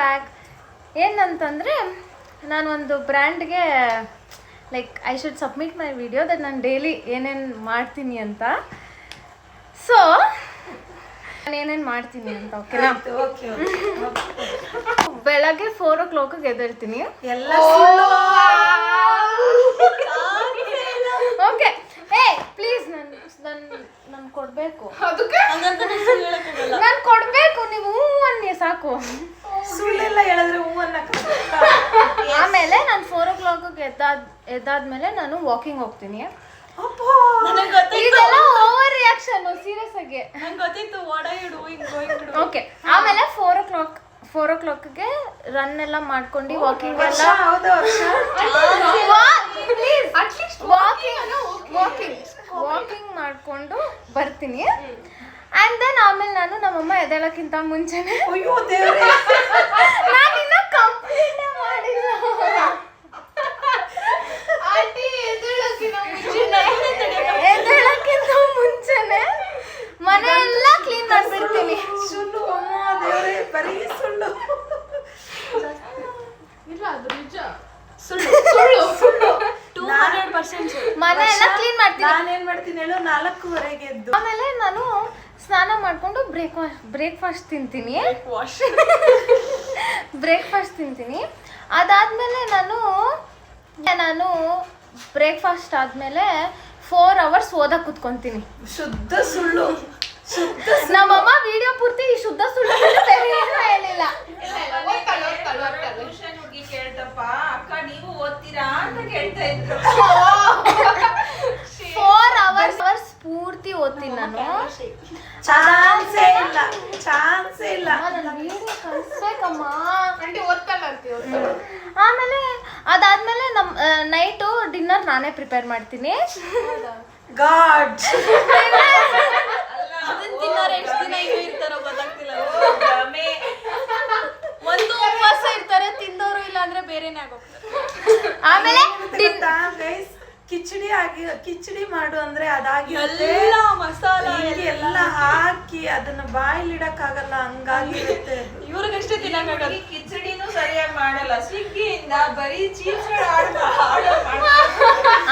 Back. ಏನಂತಂದರೆ ನಾನು ಒಂದು ಬ್ರ್ಯಾಂಡ್ಗೆ like I should submit my video that ನಾನು ಡೈಲಿ ಏನೇನು ಮಾಡ್ತೀನಿ ಅಂತ. ಸೊ ನಾನು ಏನೇನು ಮಾಡ್ತೀನಿ ಅಂತ ಓಕೆನಾ. ಬೆಳಗ್ಗೆ 4 o'clock ಎದ್ದೇಳ್ತೀನಿ. ಎಲ್ಲ ಓಕೆ ಏ ಪ್ಲೀಸ್ ನಾನು ಕೊಡಬೇಕು, ನಾನು ಕೊಡಬೇಕು, ನೀವು ಅನ್ನಿ ಸಾಕು. ಸುಳ್ಳೆಲ್ಲ ಹೇಳಿದ್ರೆ ಆಮೇಲೆ ನಾನು 4 o'clock ಎದ್ದಾದ್ಮೇಲೆ ನಾನು ವಾಕಿಂಗ್ ಹೋಗ್ತೀನಿ. ಇದೆಲ್ಲ ಓವರ್ ರಿಯಾಕ್ಷನ್, ಸೀರಿಯಸ್ ಆಗಿ. ಓಕೆ ಆಮೇಲೆ 4 o'clockಗೆ ರನ್ ಎಲ್ಲ ಮಾಡ್ಕೊಂಡು ವಾಕಿಂಗ್ ಎಲ್ಲ ವಾಕಿಂಗ್ ಮಾಡ್ಕೊಂಡು ಬರ್ತೀನಿ. ಆ್ಯಂಡ್ ದೆನ್ ಆಮೇಲೆ ನಾನು ನಮ್ಮಮ್ಮ ಎದ್ದೇಳಕ್ಕಿಂತ ಮುಂಚೆನೆ ನಾನಿನ್ನ ಕಂಪ್ಲೀಟ್ ಮಾಡಿಲ್ಲ. ಎದ್ದೇಳಕ್ಕಿಂತ ಮುಂಚೆನೆ ಮನೆ ಎಲ್ಲ ಕ್ಲೀನ್ ಮಾಡ್ಬಿಡ್ತೀನಿ. ಬರೀ ಸುಳ್ಳು. ಇಲ್ಲ ಅದು ನಿಜ. ಮನೆ ಎಲ್ಲ ಕ್ಲೀನ್ ಮಾಡ್ತೀನಿ. ನಾನೇನ್ ಮಾಡ್ತೀನಿ ಹೇಳು, 4:15 ಎದ್ದು ಆಮೇಲೆ ನಾನು ಸ್ನಾನ ಮಾಡ್ಕೊಂಡು ಬ್ರೇಕ್ಫಾಸ್ಟ್ ತಿಂತೀನಿ. ಅದಾದ್ಮೇಲೆ ನಾನು ಬ್ರೇಕ್ಫಾಸ್ಟ್ ಆದ್ಮೇಲೆ 4 hours ಓದಕ್ ಕುತ್ಕೊಂತೀನಿ. ಶುದ್ಧ ಸುಳ್ಳು. ನಮ್ಮಮ್ಮ ವಿಡಿಯೋ ಪೂರ್ತಿ ಶುದ್ಧ ಸುಳ್ಳು ಬೇರೆ ಏನೂ ಹೇಳಿಲ್ಲ. ಕೇಳ್ತಪ್ಪ ಅಕ್ಕ ನೀವು ಓದ್ತೀರಾ ಅಂತ ಕೇಳ್ತಾ ಇದ್ರು. 4 hours ಪೂರ್ತಿ ಓದ್ತೀನಿ ನಾನು. ಚಾನ್ಸೇ ಇಲ್ಲ. ಕಳ್ಸ್ಬೇಕಮ್ಮ. ಓದ್ತಾಳ ಅಂತೀವಿ. ಆಮೇಲೆ ಅದಾದ್ಮೇಲೆ ನೈಟು ಡಿನ್ನರ್ ನಾನೇ ಪ್ರಿಪೇರ್ ಮಾಡ್ತೀನಿ. ಗಾಡ್ ತಿನ್ನೋರು ಎಷ್ಟು ದಿನ ಹಿಂಗೆ ಇರ್ತಾರೋ ಗೊತ್ತಾಗ್ತಿಲ್ಲ. ಒಂದು ಉಪವಾಸ ಇರ್ತಾರೆ ತಿಂದವರು, ಇಲ್ಲ ಅಂದ್ರೆ ಬೇರೆನೇ ಆಗೋಗ್ತಾರೆ. ಆಮೇಲೆ ಕಿಚಡಿ ಮಾಡು ಅಂದ್ರೆ ಅದಾಗಿರುತ್ತೆ, ಎಲ್ಲ ಮಸಾಲ ಎಲ್ಲ ಹಾಕಿ ಅದನ್ನ ಬಾಯಿಲಿಡಕ್ ಆಗಲ್ಲ, ಹಂಗಾಗಿರುತ್ತೆ. ಇವ್ರಿಗಷ್ಟೇ ತಿನ್ನಕ್ಕಾಗಲ್ಲ. ಕಿಚಡಿನೂ ಸರಿಯಾಗಿ ಮಾಡಲ್ಲ, ಸ್ವಿಗ್ಗಿಯಿಂದ ಬರೀ ಚೀಪ್ಸ್.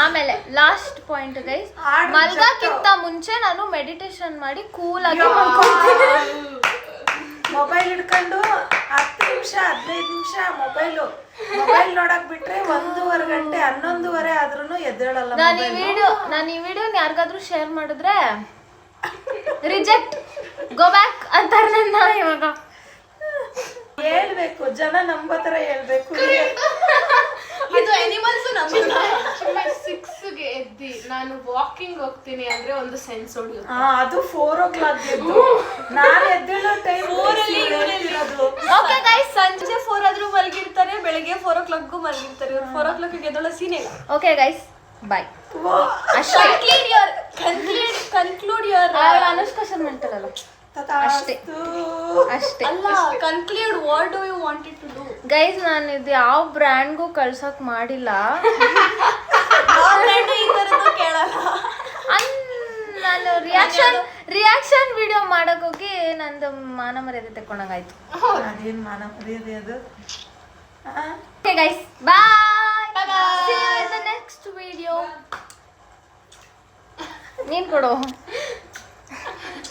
ಆಮೇಲೆ ಲಾಸ್ಟ್ ಪಾಯಿಂಟ್ ಗೈಸ್, ಮಲ್ಗಕ್ಕಿಂತ ಮುಂಚೆ ನಾನು ಮೆಡಿಟೇಷನ್ ಮಾಡಿ ಕೂಲ್ ಆಗಿ ಮೊಬೈಲ್ ಹಿಡ್ಕೊಂಡು 10 ನಿಮಿಷ 15 ನಿಮಿಷ ಮೊಬೈಲ್ ನೋಡಕ್ ಬಿಟ್ರೆ 1.5 ಗಂಟೆ 11:30 ಆದ್ರೂ ಎದ್ದೇಳಲ್ಲ. ನಾನು ಈ ವಿಡಿಯೋನ ಯಾರಿಗಾದ್ರೂ ಶೇರ್ ಮಾಡಿದ್ರೆ ರಿಜೆಕ್ಟ್, ಗೋ ಬ್ಯಾಕ್ ಅಂತಾರೆ ನನ್ನ. ಇವಾಗ ಹೇಳ್ಬೇಕು, ಜನ ನಂಬೋ ತರ ಹೇಳ್ಬೇಕು. ಇದು ಅನಿಮಲ್ಸ್ ನಮ್ಮನ್ನ 6ಗೆ ಎದ್ದಿ ನಾನು ವಾಕಿಂಗ್ ಹೋಗ್ತೀನಿ ಅಂದ್ರೆ ಒಂದು ಸೆನ್ಸ್ ಹೊಡೆಯುತ್ತೆ. ಅದು 4 o'clock ಎದ್ದು ನಾನು ಎದ್ದೇಳೋ ಟೈಮ್ 4 ಇರೋದು. ಓಕೆ ಗೈಸ್, ಸಂಜೆ 4 ಆದ್ರೂ ಮಲಗಿರ್ತಾರೆ, ಬೆಳಗ್ಗೆ 4 o'clockಗೂ ಮಲಗಿರ್ತಾರೆ. ಇವ್ರು 4 o'clock ಎದ್ದೋಳ ಸೀನ್ ಇಲ್ಲ. Okay guys bye. Conclude your Anushka Sharma ಅಂತಾರಲ್ಲ ಅಷ್ಟೇ. ಅಲ್ಲ, conclude what do you wanted to do. Guys ನಾನು ಇದು ಯಾವ ಬ್ರ್ಯಾಂಡ್ಗೂ ಕಳ್ಸಕ್ ಮಾಡಿಲ್ಲ. ಈ ತರದ್ದು ಕೇಳಲ್ಲ. ನಾನು ರಿಯಾಕ್ಷನ್ ವಿಡಿಯೋ ಮಾಡಕ್ ಹೋಗಿ ನಂದು ಮಾನ ಮರ್ಯಾದೆ ತಕೊಂಡಂಗಾಯ್ತು. ಅದೇನ್ ಮಾನ ಮರ್ಯಾದೆ ಅದು. Okay guys bye, see you in the next video. ನೀನ್ ಕೊಡು.